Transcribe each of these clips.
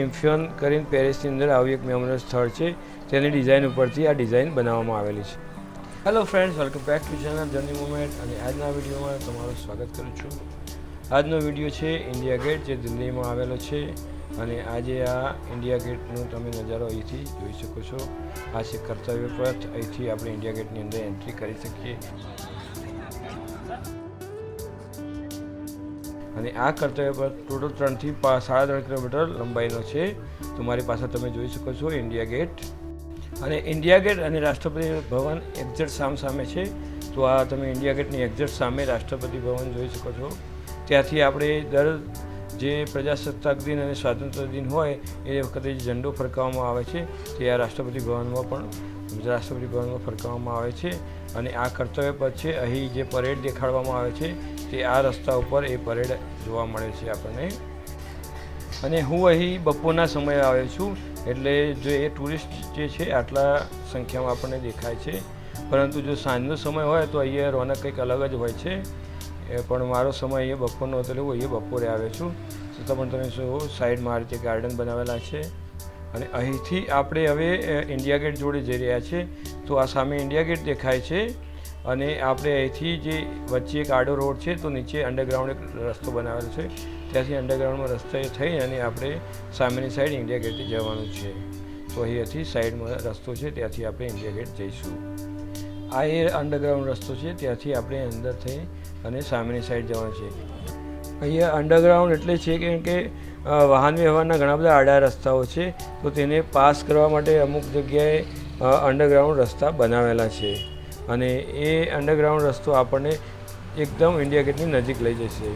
ટેમ્ફિયોન કરીને પેરિસની અંદર આવું એક મેમોરિયલ સ્થળ છે, તેની ડિઝાઇન ઉપરથી આ ડિઝાઇન બનાવવામાં આવેલી છે. Hello friends, welcome back to channel journey moment. અને આજના વિડીયોમાં તમારું સ્વાગત કરું છું. આજનો વિડીયો છે ઇન્ડિયા ગેટ, જે દિલ્હીમાં આવેલો છે. અને આજે આ ઇન્ડિયા ગેટનો તમે નજારો અહીંથી જોઈ શકો છો. આ છે કર્તવ્ય પથ. અહીંથી આપણે ઇન્ડિયા ગેટની અંદર એન્ટ્રી કરી શકીએ. અને આ કર્તવ્ય પથ ટોટલ 3 થી 3.5 કિલોમીટર લંબાઈનો છે. તો મારી પાસે તમે જોઈ શકો છો ઇન્ડિયા ગેટ. અને ઇન્ડિયા ગેટ અને રાષ્ટ્રપતિ ભવન એક્ઝેક્ટ સામે છે. તો આ તમે ઇન્ડિયા ગેટની એક્ઝેક્ટ સામે રાષ્ટ્રપતિ ભવન જોઈ શકો છો. ત્યાંથી આપણે દર જે પ્રજાસત્તાક દિન અને સ્વાતંત્ર્ય દિન હોય એ વખતે જે ઝંડો ફરકાવવામાં આવે છે તે આ રાષ્ટ્રપતિ ભવનમાં ફરકાવવામાં આવે છે. અને આ કર્તવ્ય પથ છે. અહીં જે પરેડ દેખાડવામાં આવે છે તે આ રસ્તા ઉપર એ પરેડ જોવા મળે છે આપણને. અને હું અહીં બપોરના સમયે આવ્યો છું, એટલે જો એ ટુરિસ્ટ જે છે આટલા સંખ્યામાં આપણને દેખાય છે. પરંતુ જો સાંજનો સમય હોય તો અહીંયા રોનક કંઈક અલગ જ હોય છે. પણ મારો સમય અહીંયા બપોરનો હતો એટલે હું અહીંયા બપોરે આવ્યો છું. છતાં પણ તમે શું સાઈડમાં આ રીતે ગાર્ડન બનાવેલા છે. અને અહીંથી આપણે હવે ઇન્ડિયા ગેટ જોડે જઈ રહ્યા છીએ. તો આ સામે ઇન્ડિયા ગેટ દેખાય છે. અને આપણે અહીંથી જે વચ્ચે એક આડો રોડ છે, તો નીચે અંડરગ્રાઉન્ડ એક રસ્તો બનાવેલો છે. ત્યાંથી અંડરગ્રાઉન્ડમાં રસ્તે થઈ અને આપણે સામેની સાઈડ ઇન્ડિયા ગેટે જવાનું છે. તો અહીંયાથી સાઈડમાં રસ્તો છે, ત્યાંથી આપણે ઇન્ડિયા ગેટ જઈશું. આ એ અંડરગ્રાઉન્ડ રસ્તો છે, ત્યાંથી આપણે અંદર થઈ અને સામેની સાઈડ જવાનું છે. અહીંયા અંડરગ્રાઉન્ડ એટલે છે કે વાહન વ્યવહારના ઘણા બધા આડા રસ્તાઓ છે, તો તેને પાસ કરવા માટે અમુક જગ્યાએ અંડરગ્રાઉન્ડ રસ્તા બનાવેલા છે. અને એ અંડરગ્રાઉન્ડ રસ્તો આપણને એકદમ ઇન્ડિયા ગેટની નજીક લઈ જશે.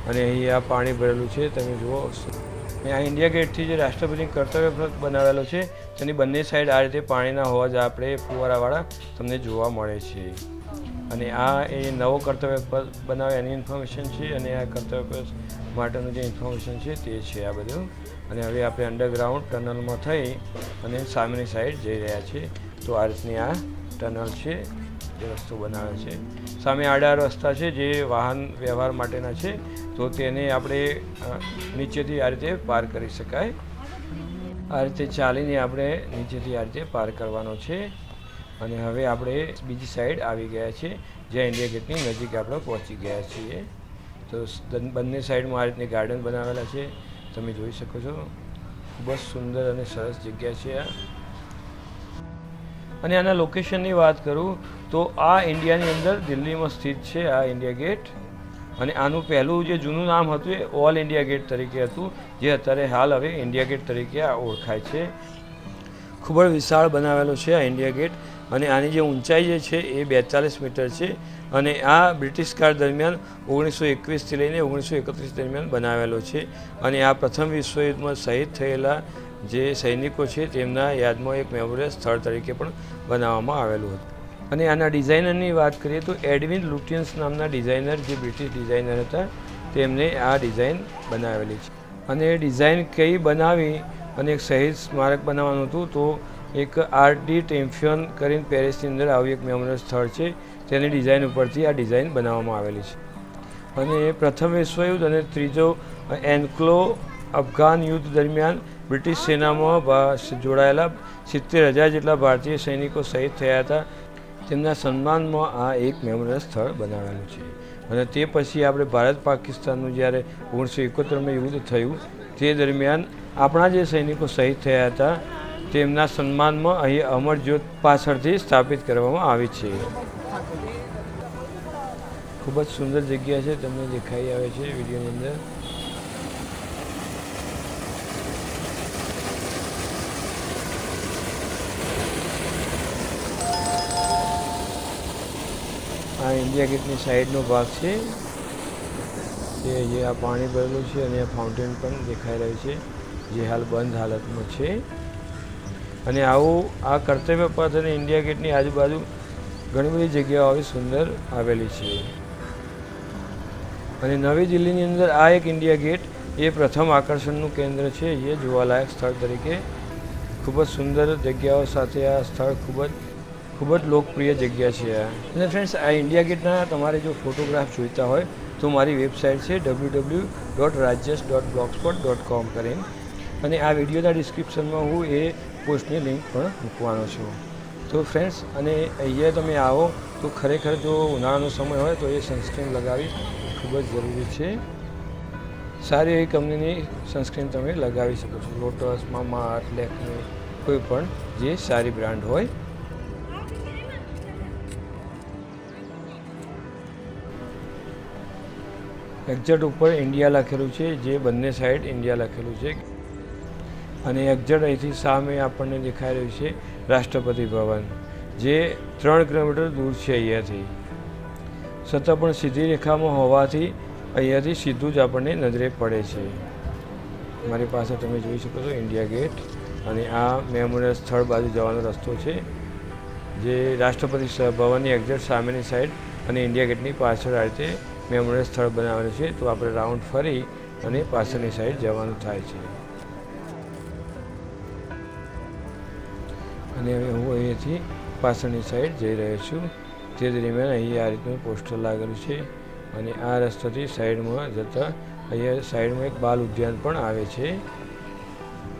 અને અહીં આ પાણી ભરેલું છે, તમે જુઓ. આ ઇન્ડિયા ગેટથી જે રાષ્ટ્રપતિ કર્તવ્ય પથ બનાવેલો છે તેની બંને સાઈડ આ રીતે પાણીના હોજ આપણે ફુવારાવાળા તમને જોવા મળે છે. અને આ એ નવો કર્તવ્ય પથ બનાવે એની ઇન્ફોર્મેશન છે. અને આ કર્તવ્ય પથ માટેનું જે ઇન્ફોર્મેશન છે તે છે આ બધું. અને હવે આપણે અંડરગ્રાઉન્ડ ટનલમાં થઈ અને સામેની સાઈડ જઈ રહ્યા છીએ. તો આ રીતની આ ટનલ છે, જે રસ્તો બનાવે છે. સામે આડા રસ્તા છે જે વાહન વ્યવહાર માટેના છે, તો તેને આપણે નીચેથી આ રીતે પાર કરી શકાય. આ રીતે ચાલીને આપણે નીચેથી આ રીતે પાર કરવાનો છે. અને હવે આપણે બીજી સાઈડ આવી ગયા છીએ, જ્યાં ઇન્ડિયા ગેટની નજીક આપણે પહોંચી ગયા છીએ. તો બંને સાઈડમાં આ રીતની ગાર્ડન બનાવેલા છે, તમે જોઈ શકો છો. ખૂબ જ સુંદર અને સરસ જગ્યા છે આ. અને આના લોકેશનની વાત કરું તો આ ઇન્ડિયાની અંદર દિલ્હીમાં સ્થિત છે આ ઇન્ડિયા ગેટ. અને આનું પહેલું જે જૂનું નામ હતું એ ઓલ ઇન્ડિયા ગેટ તરીકે હતું, જે અત્યારે હાલ હવે ઇન્ડિયા ગેટ તરીકે ઓળખાય છે. ખૂબ જ વિશાળ બનાવેલો છે આ ઇન્ડિયા ગેટ. અને આની જે ઊંચાઈ જે છે એ 42 મીટર છે. અને આ બ્રિટિશ કાળ દરમિયાન 1921થી લઈને 1931 દરમિયાન બનાવેલો છે. અને આ પ્રથમ વિશ્વયુદ્ધમાં શહીદ થયેલા જે સૈનિકો છે તેમના યાદમાં એક મેમોરિયલ સ્થળ તરીકે પણ બનાવવામાં આવેલું હતું. અને આના ડિઝાઇનરની વાત કરીએ તો એડવિન લુટિયન્સ નામના ડિઝાઇનર, જે બ્રિટિશ ડિઝાઇનર હતા, તેમને આ ડિઝાઇન બનાવેલી છે. અને ડિઝાઇન કઈ બનાવી અને એક શહીદ સ્મારક બનાવવાનું હતું, તો એક આરડી ટેમ્ફિયોન કરીને પેરિસની અંદર આવું એક મેમોરિયલ સ્થળ છે, તેની ડિઝાઇન ઉપરથી આ ડિઝાઇન બનાવવામાં આવેલી છે. અને પ્રથમ વિશ્વયુદ્ધ અને ત્રીજો એન્ગ્લો અફઘાન યુદ્ધ દરમિયાન બ્રિટિશ સેનામાં જોડાયેલા 70,000 જેટલા ભારતીય સૈનિકો શહીદ થયા હતા. તેમના સન્માનમાં આ એક મેમોરિયલ સ્થળ બનાવેલું છે. અને તે પછી આપણે ભારત પાકિસ્તાનનું જ્યારે 1971માં યુદ્ધ થયું તે દરમિયાન આપણા જે સૈનિકો શહીદ થયા હતા તેમના સન્માનમાં અહીં અમર જ્યોત પાછળથી સ્થાપિત કરવામાં આવી છે. ખૂબ જ સુંદર જગ્યા છે, તમને દેખાઈ આવે છે વિડીયોની અંદર. આ ઇન્ડિયા ગેટની સાઈડનો ભાગ છે, જે આ પાણી ભરેલું છે. અને આ ફાઉન્ટેન પણ દેખાઈ રહ્યું છે, જે હાલ બંધ હાલતમાં છે. અને આવું આ કર્તવ્ય પથ અને ઇન્ડિયા ગેટની આજુબાજુ ઘણી બધી જગ્યાઓ આવી સુંદર આવેલી છે. અને નવી દિલ્હીની અંદર આ એક ઇન્ડિયા ગેટ એ પ્રથમ આકર્ષણનું કેન્દ્ર છે, જે જોવાલાયક સ્થળ તરીકે. ખૂબ જ સુંદર જગ્યાઓ સાથે આ સ્થળ ખૂબ જ લોકપ્રિય જગ્યા છે આ. અને ફ્રેન્ડ્સ, આ ઇન્ડિયા ગેટના તમારે જો ફોટોગ્રાફ જોઈતા હોય તો મારી વેબસાઇટ છે www.rajesh.blogspot.com કરીને. અને આ વિડીયોના ડિસ્ક્રિપ્શનમાં હું એ પોસ્ટની લિંક પણ મૂકવાનો છું. તો ફ્રેન્ડ્સ, અને અહીંયા તમે આવો તો ખરેખર જો ઉનાળાનો સમય હોય તો એ સનસ્ક્રીન લગાવવી ખૂબ જ જરૂરી છે. સારી એવી કંપનીની સનસ્ક્રીન તમે લગાવી શકો છો. લોટસ, મામાઅર્થ, લેક્મે, કોઈ પણ જે સારી બ્રાન્ડ હોય. એક્ઝેટ ઉપર ઇન્ડિયા લખેલું છે, જે બંને સાઈડ ઇન્ડિયા લખેલું છે. અને એક્ઝેટ અહીંથી સામે આપણને દેખાઈ રહ્યું છે રાષ્ટ્રપતિ ભવન, જે 3 કિલોમીટર દૂર છે અહીંયાથી. છતાં પણ સીધી રેખામાં હોવાથી અહીંયાથી સીધું જ આપણને નજરે પડે છે. મારી પાસે તમે જોઈ શકો છો ઇન્ડિયા ગેટ, અને આ મેમોરિયલ સ્થળ બાજુ જવાનો રસ્તો છે, જે રાષ્ટ્રપતિ ભવનની એક્ઝેટ સામેની સાઈડ અને ઇન્ડિયા ગેટની પાછળ આ રીતે મેમોરિયલ સ્થળ બનાવેલું છે. તો આપણે રાઉન્ડ ફરી અને પાછળની સાઈડ જવાનું થાય છે. અને હવે હું અહીંયાથી પાછળની સાઈડ જઈ રહ્યો છું. તે દરમિયાન અહીં આ રીતનું પોસ્ટર લાગેલું છે, અને આ રસ્તાથી સાઈડમાં જતાં અહીંયા સાઈડમાં એક બાલ ઉદ્યાન પણ આવે છે.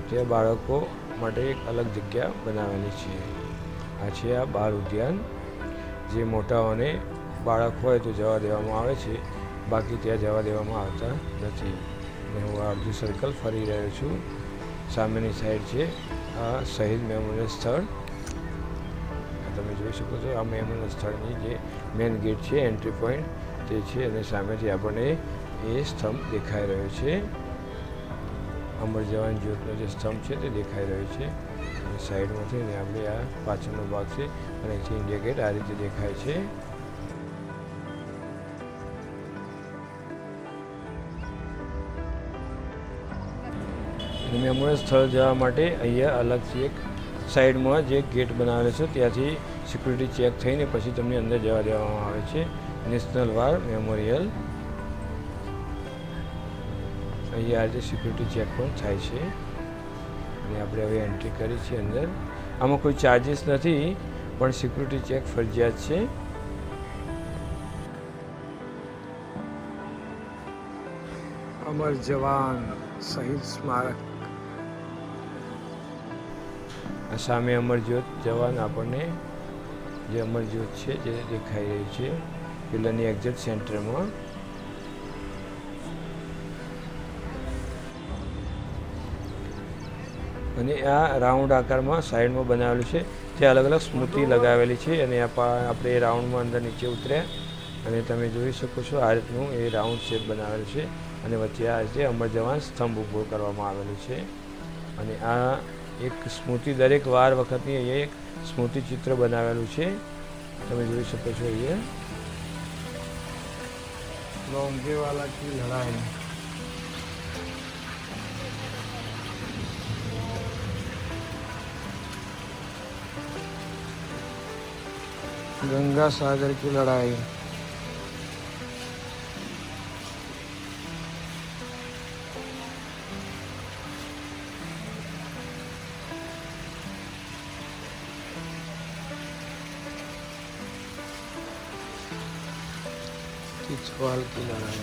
ત્યાં બાળકો માટે એક અલગ જગ્યા બનાવેલી છે. આ છે આ બાલ ઉદ્યાન, જે મોટાઓને બાળક હોય તો જવા દેવામાં આવે છે, બાકી ત્યાં જવા દેવામાં આવતા નથી. અને હું આ અડધું સર્કલ ફરી રહ્યો છું. સામેની સાઈડ છે આ શહીદ મેમોરિયલ સ્થળ, તમે જોઈ શકો છો. આ મેમોરિયલ સ્થળની જે મેઇન ગેટ છે, એન્ટ્રી પોઈન્ટ તે છે, અને સામેથી આપણને એ સ્તંભ દેખાઈ રહ્યો છે. અમર જવાન જ્યોતનો જે સ્તંભ છે તે દેખાઈ રહ્યો છે. અને સાઈડમાંથી ને આપણે આ પાછળનો ભાગ છે, અને અહીંથી ઇન્ડિયા ગેટ આ રીતે દેખાય છે. મેમોરિયલ સ્થળ જવા માટે અહીંયા અલગથી એક સાઈડમાં જે ગેટ બનાવેલો છે ત્યાંથી સિક્યુરિટી ચેક થઈને પછી તમને અંદર જવા દેવામાં આવે છે. નેશનલ વોર મેમોરિયલ, અહીંયા આજે સિક્યુરિટી ચેક પણ થાય છે. અને આપણે હવે એન્ટ્રી કરી છે અંદર. આમાં કોઈ ચાર્જિસ નથી, પણ સિક્યુરિટી ચેક ફરજિયાત છે. અમર જવાન શહીદ સ્મારક, સામે અમરજ્યોત જવાન આપણને જે અમરજ્યોત છે જે દેખાઈ રહી છે પિલરની એક્ઝેક્ટ સેન્ટરમાં. અને આ રાઉન્ડ આકારમાં સાઈડમાં બનાવેલું છે, ત્યાં અલગ અલગ સ્મૃતિ લગાવેલી છે. અને આપણે એ રાઉન્ડમાં અંદર નીચે ઉતર્યા, અને તમે જોઈ શકો છો આ રીતનું એ રાઉન્ડ શેપ બનાવેલું છે. અને વચ્ચે આ રીતે અમર જવાન સ્તંભ ઊભો કરવામાં આવેલું છે. અને આ એક સ્મૃતિ, દરેક વાર વખતની અહીંયા એક સ્મૃતિ ચિત્ર બનાવેલું છે, તમે જોઈ શકો છો. અહીંયા લોંગેવાલા કી લડાઈ, गंगा सागर की लड़ाई, तिछवाल की लड़ाई,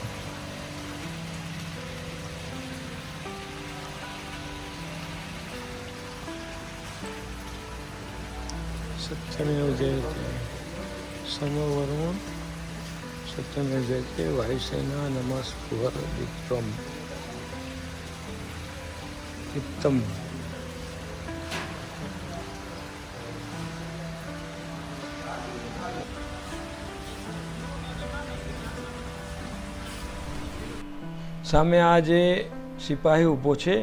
सत्यमेव जयते, समवर्म सत्यमेव जयते, वायुसेना नमस्कुर विक्रम उत्तम. સામે આ જે સિપાહી ઊભો છે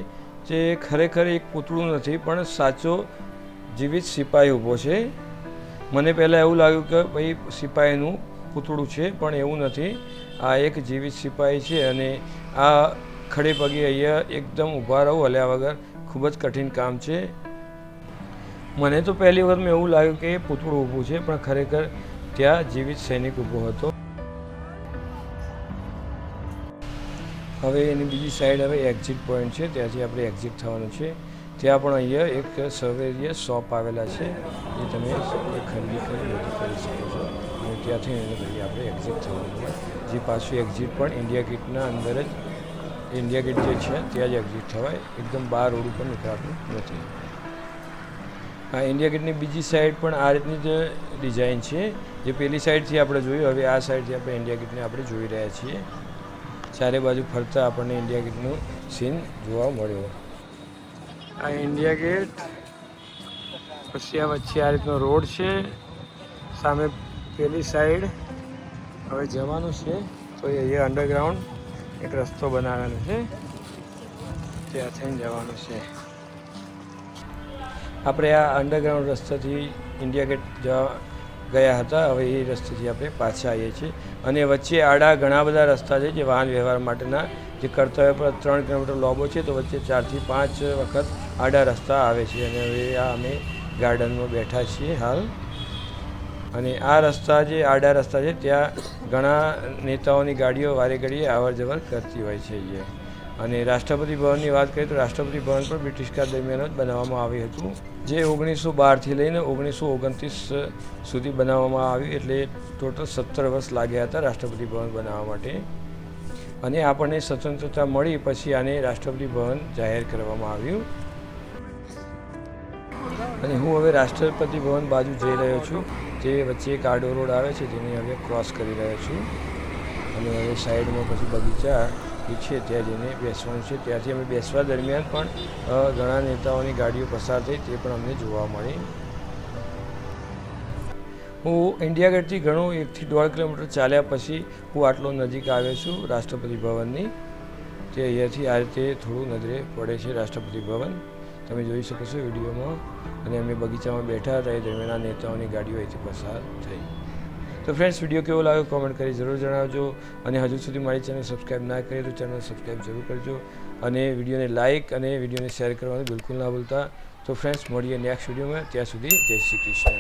જે ખરેખર એક પૂતળું નથી, પણ સાચો જીવિત સિપાહી ઊભો છે. મને પહેલાં એવું લાગ્યું કે ભાઈ સિપાહીનું પૂતળું છે, પણ એવું નથી. આ એક જીવિત સિપાહી છે. અને આ ખડે પગે અહીંયા એકદમ ઊભા રહો હલ્યા વગર, ખૂબ જ કઠિન કામ છે. મને તો પહેલી વખતમાં એવું લાગ્યું કે એ પૂતળું ઊભું છે, પણ ખરેખર ત્યાં જીવિત સૈનિક ઊભો હતો. હવે એની બીજી સાઈડ હવે એક્ઝિટ પોઈન્ટ છે, ત્યાંથી આપણે એક્ઝિટ થવાનું છે. ત્યાં પણ અહીંયા એક સર્વેરિયસ શોપ આવેલા છે, જે તમે ખરીદી કરી શકો છો. અને ત્યાંથી પછી આપણે એક્ઝિટ થવાનું છે, જે પાછું એક્ઝિટ પણ ઇન્ડિયા ગેટના અંદર જ ઇન્ડિયા ગેટ જે છે ત્યાં જ એક્ઝિટ થવાય, એકદમ બહાર રોડ ઉપર નીકળાતું નથી. આ ઇન્ડિયા ગેટની બીજી સાઈડ પણ આ રીતની જ ડિઝાઇન છે, જે પેલી સાઈડથી આપણે જોયું, હવે આ સાઈડથી આપણે ઇન્ડિયા ગેટને આપણે જોઈ રહ્યા છીએ. ચારે બાજુ ફરતા આપણને ઇન્ડિયા ગેટનું સીન જોવા મળ્યો. આ ઇન્ડિયા ગેટ, પછી આ વચ્ચે આ રીતનો રોડ છે, સામે પેલી સાઈડ હવે જવાનું છે તો અહીંયા અંડરગ્રાઉન્ડ એક રસ્તો બનાવેલો છે, ત્યાં થઈને જવાનું છે. આપણે આ અંડરગ્રાઉન્ડ રસ્તાથી ઇન્ડિયા ગેટ ગયા હતા, હવે એ રસ્તેથી આપણે પાછા આવીએ છીએ. અને વચ્ચે આડા ઘણા બધા રસ્તા છે જે વાહન વ્યવહાર માટેના, જે કર્તવ્ય પર 3 કિલોમીટર લાંબો છે, તો વચ્ચે 4 થી 5 વખત આડા રસ્તા આવે છે. અને હવે આ અમે ગાર્ડનમાં બેઠા છીએ હાલ. અને આ રસ્તા જે આડા રસ્તા છે ત્યાં ઘણા નેતાઓની ગાડીઓ વારે ઘડીએ અવર જવર કરતી હોય છે અહીંયા. અને રાષ્ટ્રપતિ ભવનની વાત કરીએ તો રાષ્ટ્રપતિ ભવન પણ બ્રિટિશ કાળ દરમિયાન જ બનાવવામાં આવ્યું હતું, જે 1912થી લઈને 1929 સુધી બનાવવામાં આવ્યું, એટલે ટોટલ 17 વર્ષ લાગ્યા હતા રાષ્ટ્રપતિ ભવન બનાવવા માટે. અને આપણને સ્વતંત્રતા મળી પછી આને રાષ્ટ્રપતિ ભવન જાહેર કરવામાં આવ્યું. અને હું હવે રાષ્ટ્રપતિ ભવન બાજુ જઈ રહ્યો છું, જે વચ્ચે એક આડો રોડ આવે છે જેને હવે ક્રોસ કરી રહ્યો છું. અને હવે સાઈડમાં પછી બગીચા છે ત્યાં જઈને બેસવાનું છે. ત્યાંથી અમે બેસવા દરમિયાન પણ ઘણા નેતાઓની ગાડીઓ પસાર થઈ, તે પણ અમને જોવા મળી. હું ઇન્ડિયા ગેટથી ઘણું 1 થી 1.5 કિલોમીટર ચાલ્યા પછી હું આટલો નજીક આવ્યો છું રાષ્ટ્રપતિ ભવનની. તે અહીંયાથી આ રીતે થોડું નજરે પડે છે રાષ્ટ્રપતિ ભવન, તમે જોઈ શકો છો વિડીયોમાં. અને અમે બગીચામાં બેઠા હતા એ દરમિયાન આ નેતાઓની ગાડીઓ અહીંથી પસાર થઈ. તો ફ્રેન્ડ્સ, વિડીયો કેવો લાગ્યો કોમેન્ટ કરી જરૂર જણાવજો. અને હજુ સુધી મારી ચેનલ સબસ્ક્રાઈબ ના કરી તો ચેનલ સબસ્ક્રાઈબ જરૂર કરજો. અને વિડીયોને લાઇક અને વિડીયોને શેર કરવાનું બિલકુલ ના ભૂલતા. તો ફ્રેન્ડ્સ, મળીએ નેક્સ્ટ વિડીયોમાં. ત્યાં સુધી જય શ્રી કૃષ્ણ.